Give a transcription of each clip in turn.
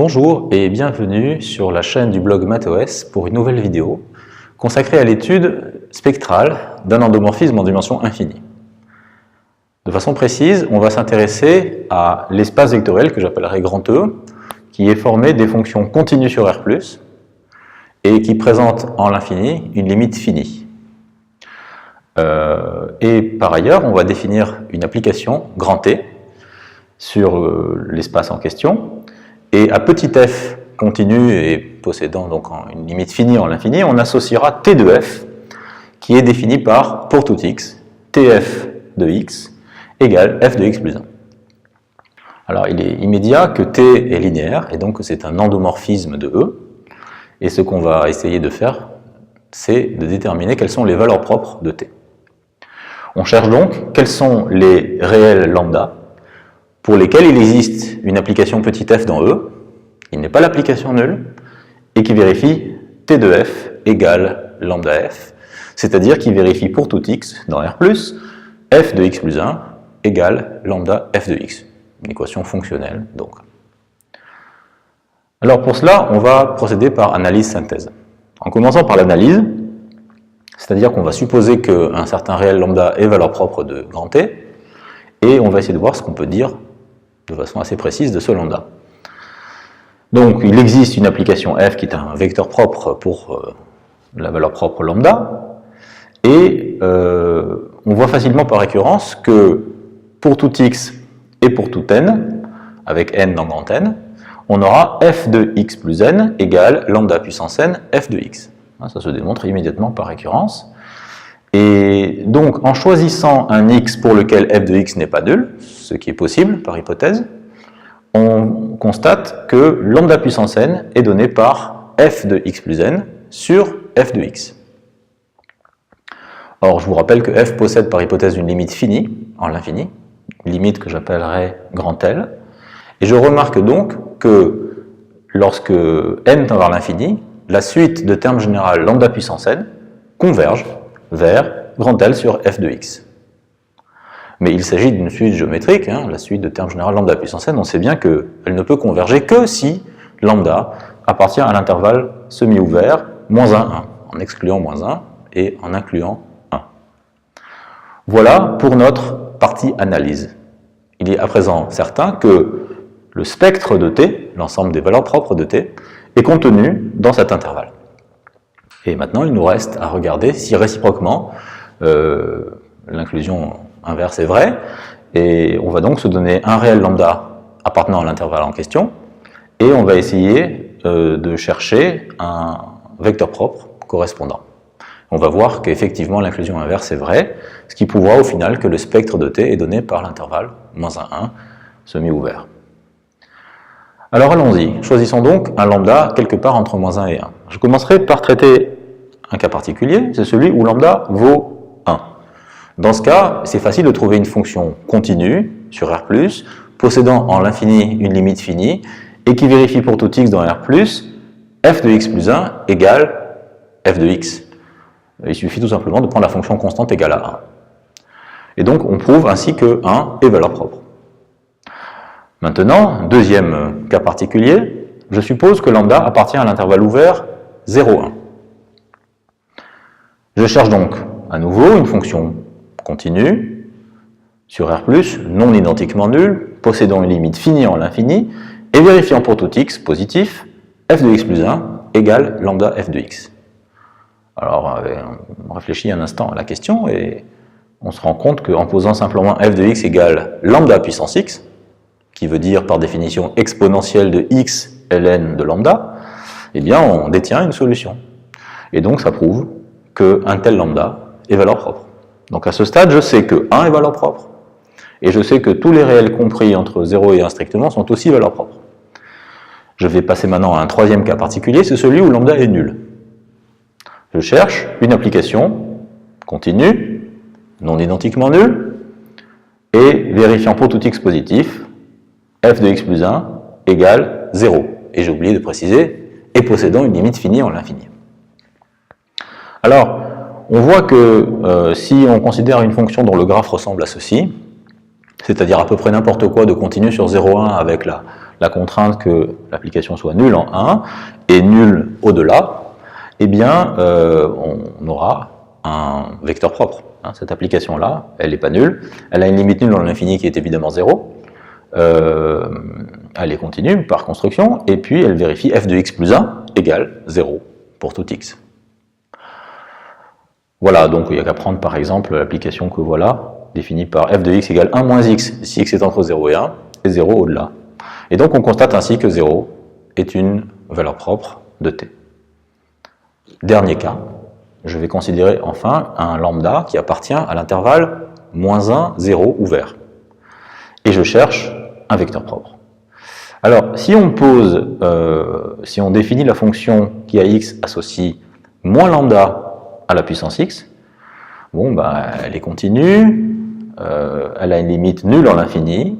Bonjour et bienvenue sur la chaîne du blog MathOS pour une nouvelle vidéo consacrée à l'étude spectrale d'un endomorphisme en dimension infinie. De façon précise, on va s'intéresser à l'espace vectoriel que j'appellerai grand E, qui est formé des fonctions continues sur R+, et qui présente en l'infini une limite finie. Et par ailleurs, on va définir une application grand T sur l'espace en question, et à petit f continu et possédant donc une limite finie en l'infini, on associera t de f, qui est défini par, pour tout x, tf de x égale f de x plus 1. Alors il est immédiat que t est linéaire, et donc c'est un endomorphisme de E, et ce qu'on va essayer de faire, c'est de déterminer quelles sont les valeurs propres de t. On cherche donc quels sont les réels lambda pour lesquels il existe une application petit f dans E, il n'est pas l'application nulle, et qui vérifie t de f égale lambda f, c'est-à-dire qui vérifie pour tout x dans R+, f de x plus 1 égale lambda f de x, une équation fonctionnelle donc. Alors pour cela, on va procéder par analyse-synthèse. En commençant par l'analyse, c'est-à-dire qu'on va supposer qu'un certain réel lambda est valeur propre de grand T, et on va essayer de voir ce qu'on peut dire de façon assez précise de ce lambda. Donc il existe une application f qui est un vecteur propre pour la valeur propre lambda, et on voit facilement par récurrence que pour tout x et pour tout n, avec n dans grand N, on aura f de x plus n égale lambda puissance n f de x. Ça se démontre immédiatement par récurrence. Et donc en choisissant un x pour lequel f de x n'est pas nul, ce qui est possible par hypothèse, on constate que lambda puissance n est donné par f de x plus n sur f de x. Or je vous rappelle que f possède par hypothèse une limite finie en l'infini, limite que j'appellerai grand L, et je remarque donc que lorsque n tend vers l'infini, la suite de termes général lambda puissance n converge vers grand L sur f de x. Mais il s'agit d'une suite géométrique, la suite de termes général lambda puissance n, on sait bien qu'elle ne peut converger que si lambda appartient à l'intervalle semi-ouvert moins 1, 1, en excluant moins 1 et en incluant 1. Voilà pour notre partie analyse. Il est à présent certain que le spectre de t, l'ensemble des valeurs propres de t, est contenu dans cet intervalle. Et maintenant, il nous reste à regarder si réciproquement l'inclusion inverse est vraie, et on va donc se donner un réel lambda appartenant à l'intervalle en question, et on va essayer de chercher un vecteur propre correspondant. On va voir qu'effectivement l'inclusion inverse est vraie, ce qui prouvera au final que le spectre de t est donné par l'intervalle moins 1, 1 semi-ouvert. Alors allons-y, choisissons donc un lambda quelque part entre moins 1 et 1. Je commencerai par traiter un cas particulier, c'est celui où lambda vaut 1. Dans ce cas, c'est facile de trouver une fonction continue sur R+, possédant en l'infini une limite finie, et qui vérifie pour tout x dans R+, f de x plus 1 égale f de x. Il suffit tout simplement de prendre la fonction constante égale à 1. Et donc on prouve ainsi que 1 est valeur propre. Maintenant, deuxième cas particulier, je suppose que lambda appartient à l'intervalle ouvert 0, 1. Je cherche donc à nouveau une fonction continue sur R+, non identiquement nulle, possédant une limite finie en l'infini, et vérifiant pour tout x positif, f de x plus 1 égale lambda f de x. Alors, on réfléchit un instant à la question, et on se rend compte qu'en posant simplement f de x égale lambda puissance x, qui veut dire par définition exponentielle de x ln de lambda, eh bien on détient une solution. Et donc ça prouve qu'un tel lambda est valeur propre. Donc à ce stade, je sais que 1 est valeur propre, et je sais que tous les réels compris entre 0 et 1 strictement sont aussi valeur propre. Je vais passer maintenant à un troisième cas particulier, c'est celui où lambda est nul. Je cherche une application continue, non identiquement nulle, et vérifiant pour tout x positif, f de x plus 1 égale 0. Et j'ai oublié de préciser, et possédant une limite finie en l'infini. Alors, on voit que si on considère une fonction dont le graphe ressemble à ceci, c'est-à-dire à peu près n'importe quoi de continu sur 0,1 avec la la contrainte que l'application soit nulle en 1 et nulle au-delà, eh bien, on aura un vecteur propre. Cette application-là, elle n'est pas nulle, elle a une limite nulle dans l'infini qui est évidemment 0, elle est continue par construction, et puis elle vérifie f de x plus 1 égale 0 pour tout x. Voilà, donc il n'y a qu'à prendre par exemple l'application que voilà, définie par f de x égale 1 moins x, si x est entre 0 et 1, et 0 au-delà. Et donc on constate ainsi que 0 est une valeur propre de t. Dernier cas, je vais considérer enfin un lambda qui appartient à l'intervalle -1, 0 ouvert. Et je cherche un vecteur propre. Alors, si on définit la fonction qui à x associe moins lambda à la puissance x, bon, bah, elle est continue, elle a une limite nulle en l'infini,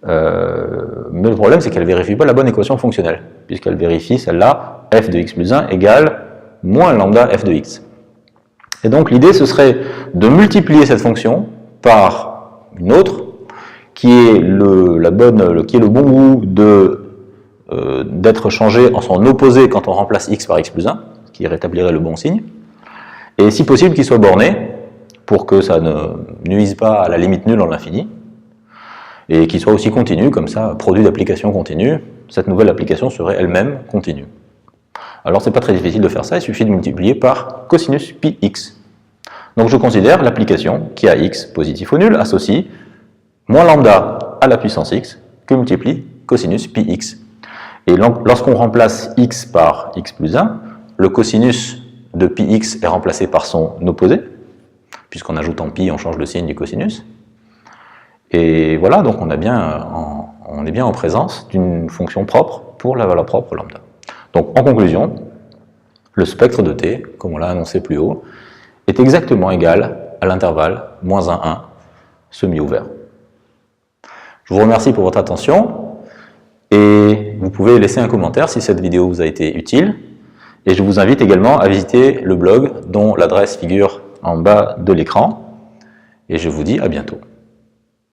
mais le problème c'est qu'elle ne vérifie pas la bonne équation fonctionnelle, puisqu'elle vérifie celle-là, f de x plus 1 égale moins lambda f de x. Et donc l'idée ce serait de multiplier cette fonction par une autre qui est le bon goût d'être changée en son opposé quand on remplace x par x plus 1, ce qui rétablirait le bon signe, et si possible qu'il soit borné pour que ça ne nuise pas à la limite nulle en l'infini, et qu'il soit aussi continu, comme ça, produit d'application continue, cette nouvelle application serait elle-même continue. Alors c'est pas très difficile de faire ça, il suffit de multiplier par cosinus pi x. Donc je considère l'application qui a x positif ou nul associe moins lambda à la puissance x que multiplie cosinus pi x. Et lorsqu'on remplace x par x plus 1, le cosinus de pi x est remplacé par son opposé, puisqu'en ajoutant pi on change le signe du cosinus. Et voilà, donc on est bien en présence d'une fonction propre pour la valeur propre lambda. Donc en conclusion, le spectre de t, comme on l'a annoncé plus haut, est exactement égal à l'intervalle -1, 1, semi-ouvert. Je vous remercie pour votre attention et vous pouvez laisser un commentaire si cette vidéo vous a été utile. Et je vous invite également à visiter le blog dont l'adresse figure en bas de l'écran. Et je vous dis à bientôt.